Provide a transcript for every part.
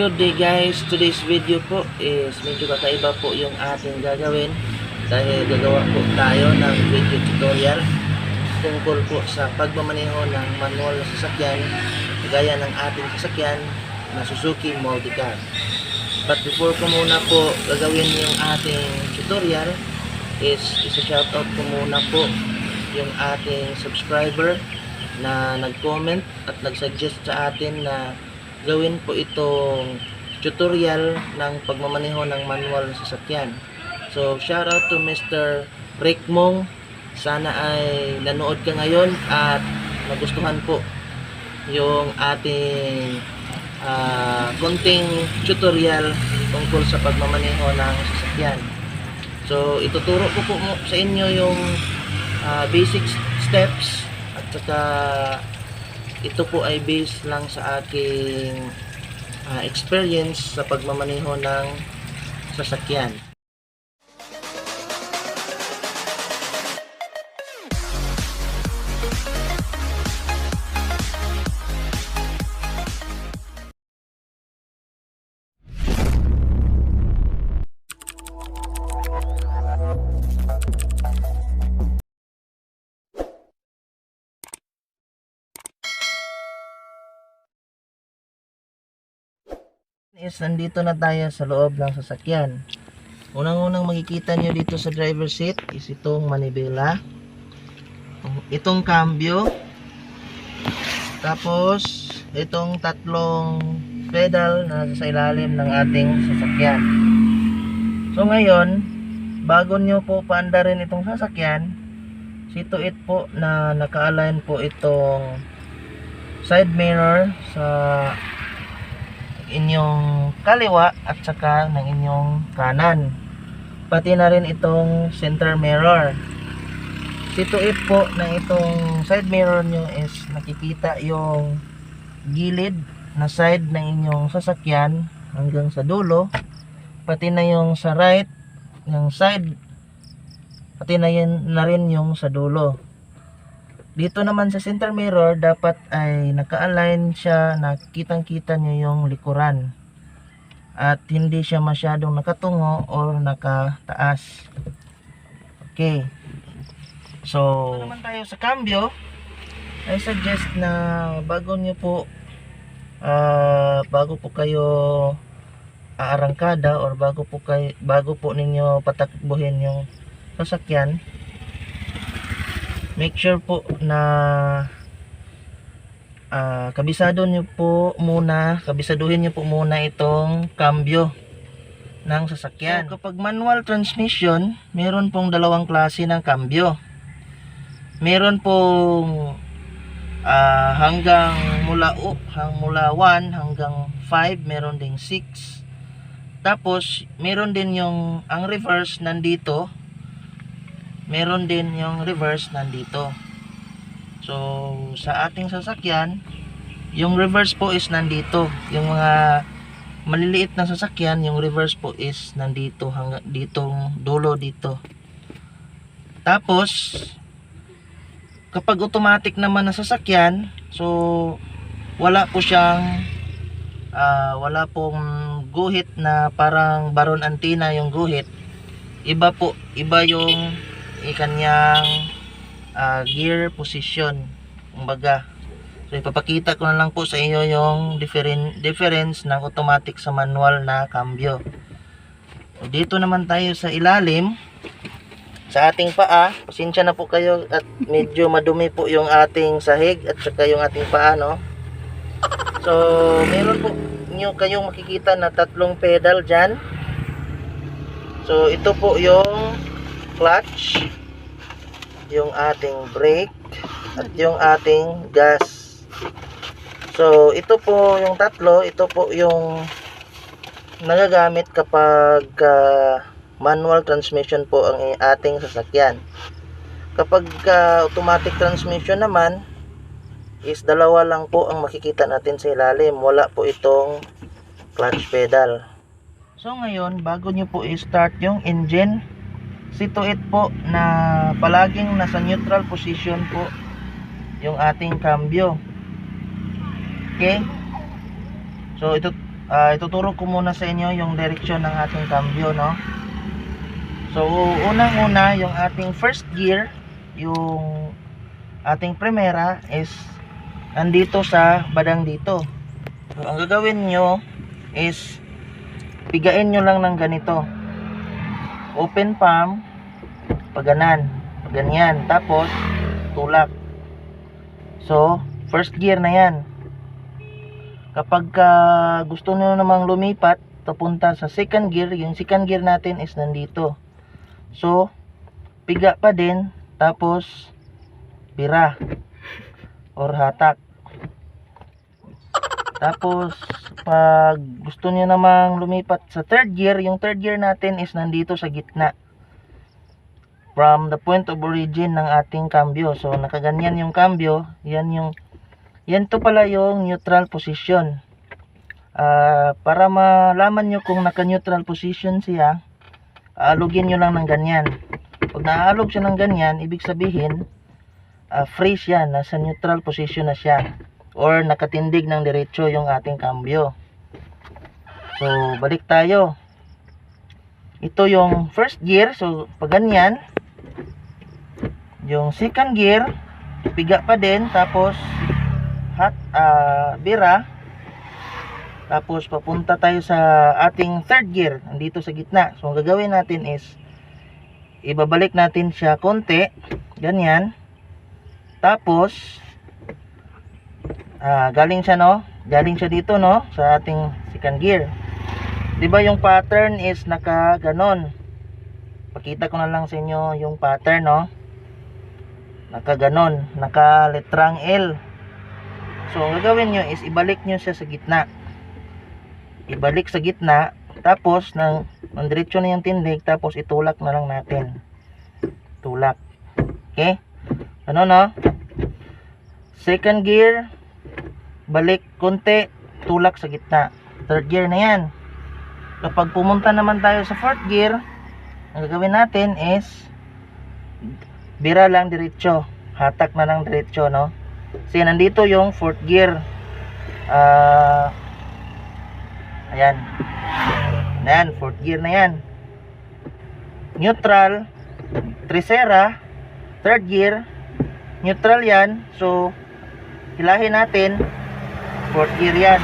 Good day guys, today's video po is medyo kakaiba po yung ating gagawin dahil gagawa po tayo ng video tutorial tungkol po sa pagmamaneho ng manual na sasakyan gaya ng ating sasakyan na Suzuki Multicar. But before ko muna po gagawin yung ating tutorial is isa-shoutout ko muna po yung ating subscriber na nag-comment at nag-suggest sa atin na gawin po itong tutorial ng pagmamaneho ng manual na sasakyan. So shout out to Mr. Rick Mong. Sana ay nanood ka ngayon at nagustuhan po yung ating konting tutorial tungkol sa pagmamaneho ng sasakyan. So ituturo ko po sa inyo yung basic steps at saka ito po ay based lang sa aking experience sa pagmamaneho ng sasakyan. Nandito na tayo sa loob ng sasakyan. Unang-unang makikita nyo dito sa driver seat is itong manibela, itong cambio, tapos itong tatlong pedal na nasa ilalim ng ating sasakyan. So ngayon, bago nyo po paandarin itong sasakyan, situit po na naka-align po itong side mirror sa inyong kaliwa at saka ng inyong kanan, pati na rin itong center mirror. Situit po ng itong side mirror nyo is nakikita yung gilid na side ng inyong sasakyan hanggang sa dulo, pati na yung sa right yung side, pati na rin yung sa dulo. Dito naman sa center mirror, dapat ay naka-align siya na kitang-kita nyo yung likuran at hindi siya masyadong nakatungo or nakataas. Okay. So, naman tayo sa cambio. I suggest na bago po kayo aarangkada or bago po ninyo patakbuhin yung sasakyan, make sure po na kabisaduhin nyo po muna itong cambio ng sasakyan. So, kapag manual transmission, meron pong dalawang klase ng cambio. Meron pong hanggang mula 1 hanggang 5, meron ding 6. Tapos meron din yung ang reverse nandito, meron din yung reverse nandito. So sa ating sasakyan, yung reverse po is nandito. Yung mga maliliit na sasakyan, yung reverse po is nandito hanggang ditong dulo dito. Tapos kapag automatic naman na sasakyan, so wala pong guhit na parang baron antenna yung guhit. Iba yung ikanyang gear position, kumbaga. So ipapakita ko na lang po sa inyo yung difference ng automatic sa manual na cambio. So, dito naman tayo sa ilalim sa ating paa. Pasensya na po kayo at medyo madumi po yung ating sahig at saka yung ating paa, no? So meron po kayong makikita na tatlong pedal dyan. So ito po yung clutch, yung ating brake at yung ating gas. So ito po yung tatlo, ito po yung nagagamit kapag manual transmission po ang ating sasakyan. Kapag automatic transmission naman is dalawa lang po ang makikita natin sa ilalim, wala po itong clutch pedal. So ngayon, bago nyo po i-start yung engine, situit po na palaging nasa neutral position po yung ating cambio. Okay? So ito ituturo ko muna sa inyo yung direksyon ng ating cambio, no? So unang-una, yung ating first gear, yung ating primera is andito sa badang dito. So ang gagawin nyo is pigain nyo lang ng ganito, open palm, paganan, ganyan, tapos tulak. So first gear na yan. Kapag gusto nyo namang lumipat papunta sa second gear, yung second gear natin is nandito. So piga pa din, tapos bira or hatak. Tapos pag gusto niyo namang lumipat sa third gear, yung third gear natin is nandito sa gitna, from the point of origin ng ating cambio. So nakaganyan yung cambio, yan to pala yung neutral position. Para malaman nyo kung naka neutral position siya, aalugin nyo lang ng ganyan. Pag naaalog siya ng ganyan, ibig sabihin free siya, nasa neutral position na siya, or nakatindig ng diretso yung ating cambio. So balik tayo. Ito yung first gear. So pag ganyan, yung second gear piga pa din, tapos bira, tapos papunta tayo sa ating third gear, nandito sa gitna. So ang gagawin natin is ibabalik natin siya konti, ganyan. Tapos galing siya dito, no, sa ating second gear. 'Di ba yung pattern is naka ganon? Pakita ko na lang sa inyo yung pattern, no. Naka ganon, naka letrang L. So ang gagawin nyo is ibalik nyo siya sa gitna. Ibalik sa gitna, tapos nang diretso na yung tindig, tapos itulak na lang natin. Tulak. Okay? Ano, no? Second gear, balik konti, tulak sa gitna. Third gear na yan. Kapag pumunta naman tayo sa fourth gear, ang gagawin natin is bira lang diretso. Hatak na lang diretso, no? Kasi nandito yung fourth gear. Ayan. Ayan, fourth gear na yan. Neutral, tercera, third gear, neutral yan. So hilahin natin, fourth gear yan.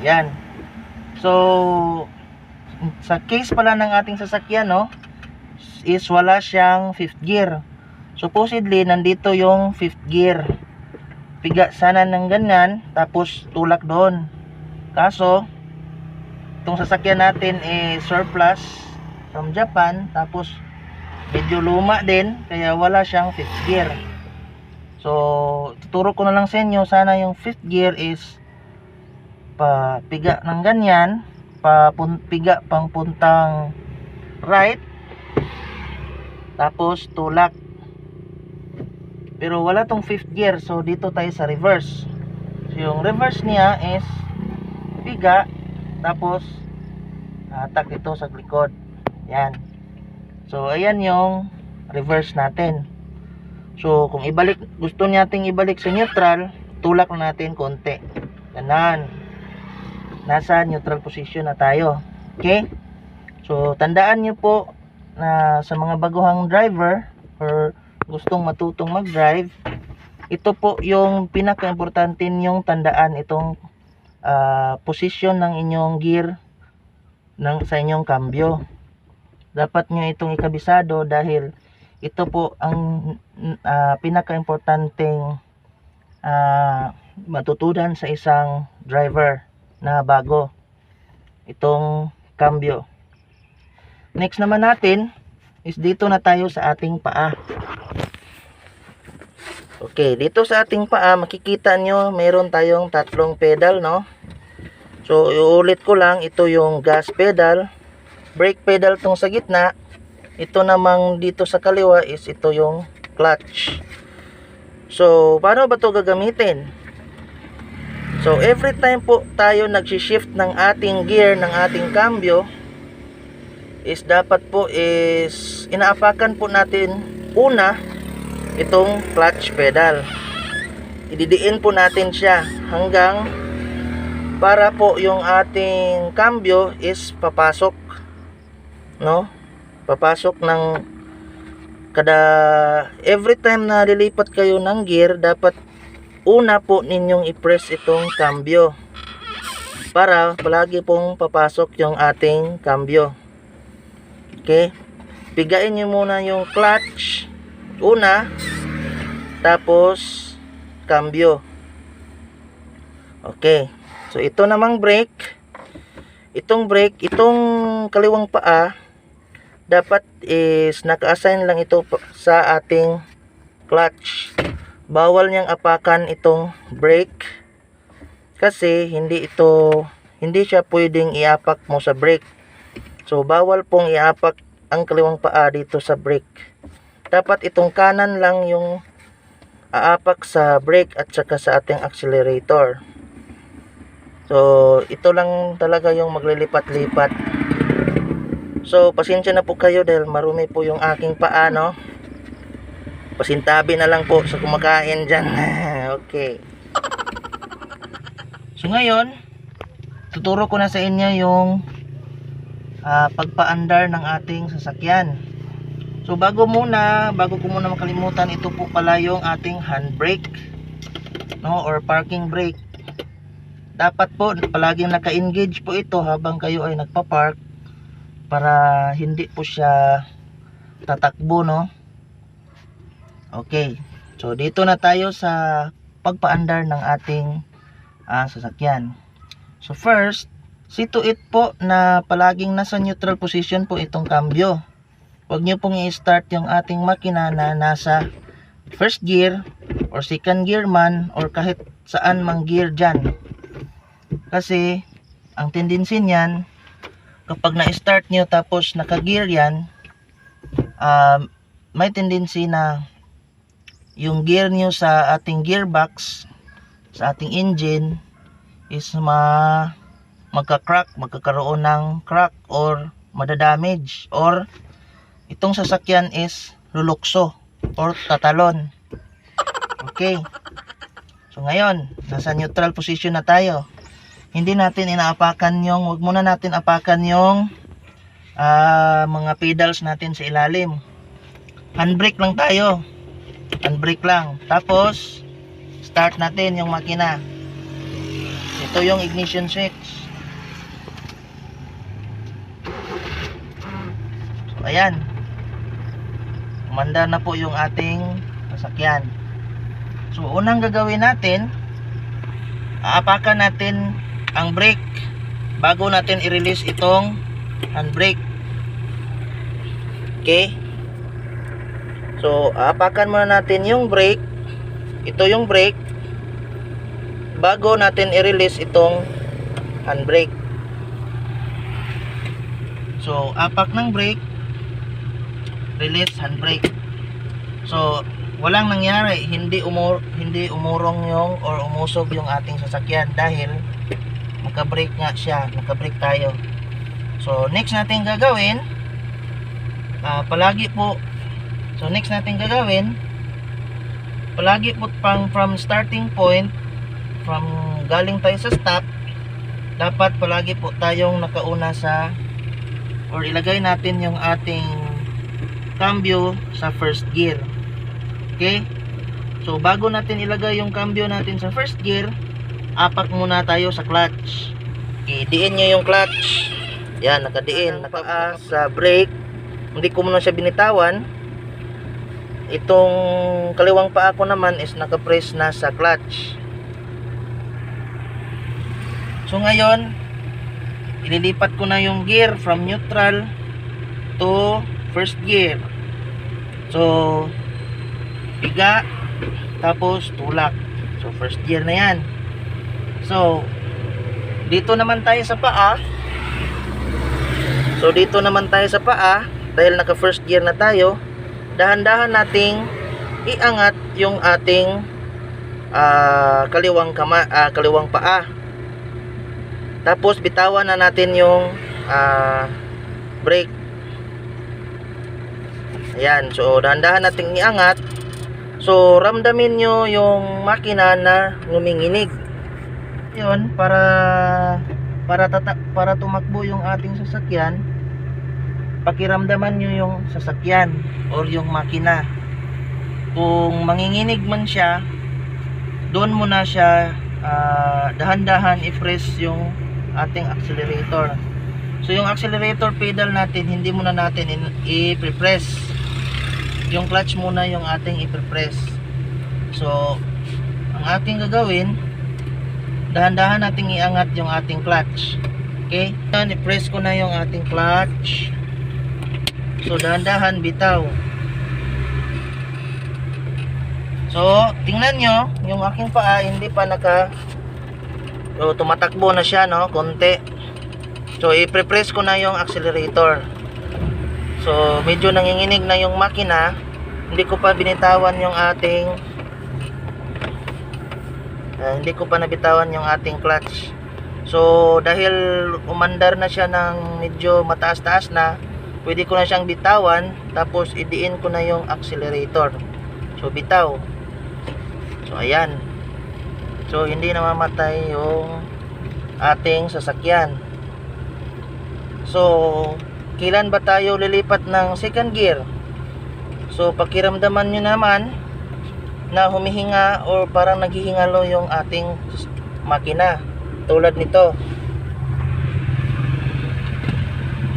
Yan. So sa case pala ng ating sasakyan, no, is wala siyang fifth gear. Supposedly nandito yung fifth gear. Piga sana ng ganyan, tapos tulak doon. Kaso itong sasakyan natin surplus from Japan, tapos medyo luma din, kaya wala siyang fifth gear. So tuturo ko na lang sa inyo, sana yung fifth gear is piga ng ganyan, piga pang puntang right, tapos tulak. Pero wala tong fifth gear, so dito tayo sa reverse. So yung reverse niya is piga, tapos hatak dito sa likod. Yan. So ayan yung reverse natin. So kung gusto nating ibalik sa neutral, tulak na natin konti. Ganon. Nasa neutral position na tayo. Okay? So tandaan nyo po na sa mga baguhang driver or gustong matutong mag-drive, ito po yung pinaka-importante nyong tandaan, itong position ng inyong gear sa inyong cambio. Dapat nyo itong ikabisado dahil ito po ang pinaka-importanteng matutunan sa isang driver na bago, itong cambio. Next naman natin is dito na tayo sa ating paa. Okay, dito sa ating paa makikita nyo meron tayong tatlong pedal, no? So iulit ko lang, ito yung gas pedal, brake pedal tong sa gitna, ito namang dito sa kaliwa is ito yung clutch. So paano ba ito gagamitin? So every time po tayo nag-shift ng ating gear, ng ating cambio, is dapat po is inaapakan po natin una itong clutch pedal. Ididiin po natin siya hanggang para po yung ating cambio is papasok, no? Papasok ng every time na lilipat kayo ng gear, dapat una po ninyong i-press itong cambio para palagi pong papasok yung ating cambio. Okay, pigain nyo muna yung clutch una, tapos cambio. Okay, so ito namang brake, itong kaliwang paa dapat is naka-assign lang ito sa ating clutch. Bawal niyang apakan itong brake kasi hindi siya pwedeng iapak mo sa brake. So bawal pong iapak ang kaliwang paa dito sa brake. Dapat itong kanan lang yung aapak sa brake at saka sa ating accelerator. So ito lang talaga yung maglilipat-lipat. So pasensya na po kayo dahil marumi po yung aking paa, no? Pasintabi na lang po sa kumakain dyan. Okay. So ngayon, tuturo ko na sa inyo yung pagpaandar ng ating sasakyan. So bago ko muna makalimutan, ito po pala yung ating handbrake, no, or parking brake. Dapat po palaging naka-engage po ito habang kayo ay nagpa-park para hindi po siya tatakbo, no? Okay. So dito na tayo sa pagpaandar ng ating sasakyan. So first, see to it po na palaging nasa neutral position po itong cambio. Huwag nyo pong i-start yung ating makina na nasa first gear or second gear man or kahit saan mang gear dyan. Kasi ang tendency niyan, kapag na-start nyo tapos naka-gear yan, may tendency na yung gear nyo sa ating gearbox, sa ating engine is magkakaroon ng crack or madadamage, or itong sasakyan is lulukso or tatalon. Okay. So ngayon, nasa neutral position na tayo. Hindi natin wag muna natin apakan yung mga pedals natin sa ilalim. Handbrake lang tayo. Handbrake lang. Tapos start natin yung makina. Ito yung ignition switch. So ayan. Umandar na po yung ating sasakyan. So unang gagawin natin, aapakan natin ang brake bago natin i-release itong handbrake. Okay, so aapakan muna natin yung brake, ito yung brake, bago natin i-release itong handbrake. So apak ng brake, release handbrake. So walang nangyari, hindi umurong yung or umusog yung ating sasakyan dahil naka-brake nga siya, naka-brake tayo. So next natin gagawin, palagi po from starting point, from galing tayo sa stop, dapat palagi po tayong nakauna sa, or ilagay natin yung ating cambio sa first gear. Okay, so bago natin ilagay yung cambio natin sa first gear, apak muna tayo sa clutch. Okay, diin nyo yung clutch. Yan, nakadiin, nakapaa sa brake. Hindi ko muna siya binitawan. Itong kaliwang paa ko naman is nakapress na sa clutch. So ngayon, ililipat ko na yung gear from neutral to first gear. So piga, tapos tulak. So first gear na yan. So dito naman tayo sa paa. Dahil naka first gear na tayo, dahan-dahan nating iangat yung ating kaliwang paa. Tapos bitawan na natin yung brake. Ayan, so dahan-dahan nating iangat. So ramdamin nyo yung makina na nguminginig. Yun, para tumakbo yung ating sasakyan, pakiramdaman nyo yung sasakyan or yung makina. Kung manginginig man siya, doon muna siya dahan-dahan i-press yung ating accelerator. So yung accelerator pedal natin, hindi muna natin i-press. Yung clutch muna yung ating i-press. So ang ating gagawin, dahan-dahan nating iangat yung ating clutch. Okay? Yan, i-press ko na yung ating clutch. So dahan-dahan bitaw. So tingnan nyo, yung aking paa hindi pa so, tumatakbo na siya, no, konti. So i-press ko na yung accelerator. So medyo nanginginig na yung makina, hindi ko pa binitawan yung ating hindi ko pa nabitawan yung ating clutch. So dahil umandar na siya ng medyo mataas-taas na, pwede ko na siyang bitawan, tapos idiin ko na yung accelerator. So bitaw. So ayan. So hindi namamatay yung ating sasakyan. So kailan ba tayo lilipat ng second gear? So pakiramdaman nyo naman na humihinga or parang naghihingalo yung ating makina, tulad nito.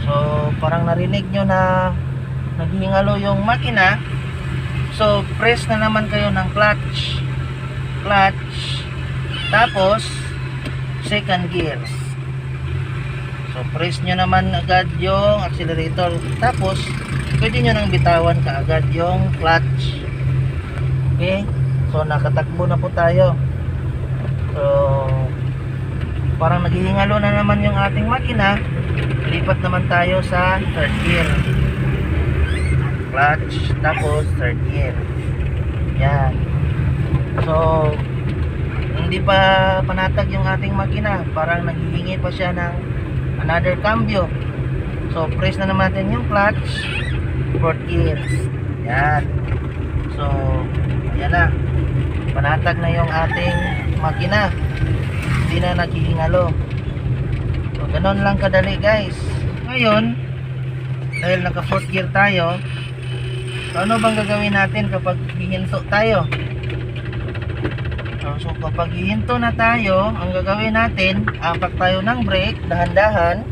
So parang narinig nyo na naghihingalo yung makina. So press na naman kayo ng clutch, tapos second gear. So press nyo naman agad yung accelerator, tapos pwede nyo nang bitawan kaagad yung clutch. Okay, so nakatakbo na po tayo. So parang naghihingalo na naman yung ating makina. Lipat naman tayo sa third gear, clutch, tapos third gear. Yan. So hindi pa panatag yung ating makina, parang naghihingi pa siya ng another cambio. So press na naman natin yung clutch, fourth gear. Yan. So yan na, panatag na yung ating makina, hindi na naghihingalo. So ganun lang kadali guys. Ngayon, dahil naka fourth gear tayo, ano bang gagawin natin kapag hihinto tayo? So kapag hihinto na tayo, ang gagawin natin, apak tayo ng brake, dahan-dahan.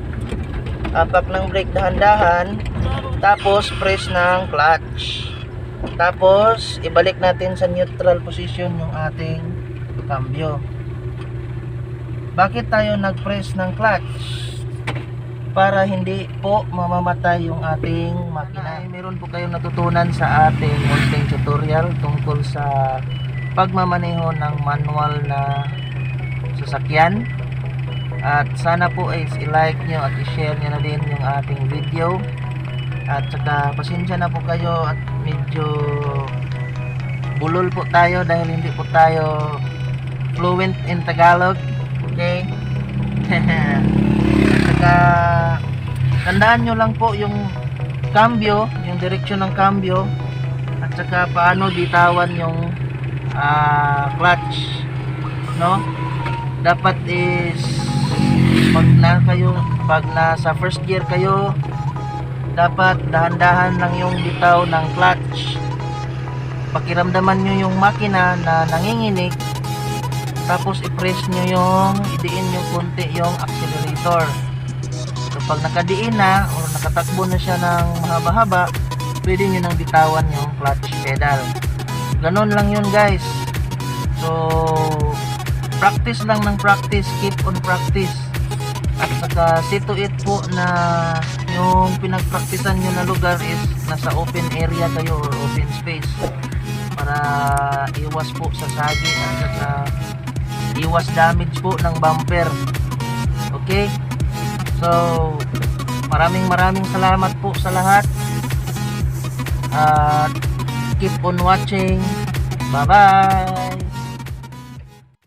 Apak ng brake, dahan-dahan. Tapos press ng clutch. Tapos ibalik natin sa neutral position yung ating cambio. Bakit tayo nag-press ng clutch? Para hindi po mamamatay yung ating makina. Meron po kayong natutunan sa ating munting tutorial tungkol sa pagmamaneho ng manual na sasakyan. At sana po ay i-like nyo at i-share nyo na din yung ating video. At saka pasensya na po kayo at medyo bulol po tayo dahil hindi po tayo fluent in Tagalog. Okay? At saka tandaan nyo lang po yung cambio, yung direksyon ng cambio, at saka paano bitawan yung clutch, no? Dapat is pag nasa first gear kayo, dapat dahan-dahan lang yung bitaw ng clutch. Pakiramdaman nyo yung makina na nanginginig, tapos i-press nyo idiin nyo konti yung accelerator. So pag nakadiin na o nakatakbo na siya ng mahaba-haba, pwede nyo nang bitawan yung clutch pedal. Ganon lang yun guys. So practice lang ng practice, keep on practice. At saka see to it po na yung pinagpraktisan nyo na lugar is nasa open area kayo or open space, para iwas po sa sagi at saka iwas damage po ng bumper. Okay, so maraming salamat po sa lahat at keep on watching. Bye bye.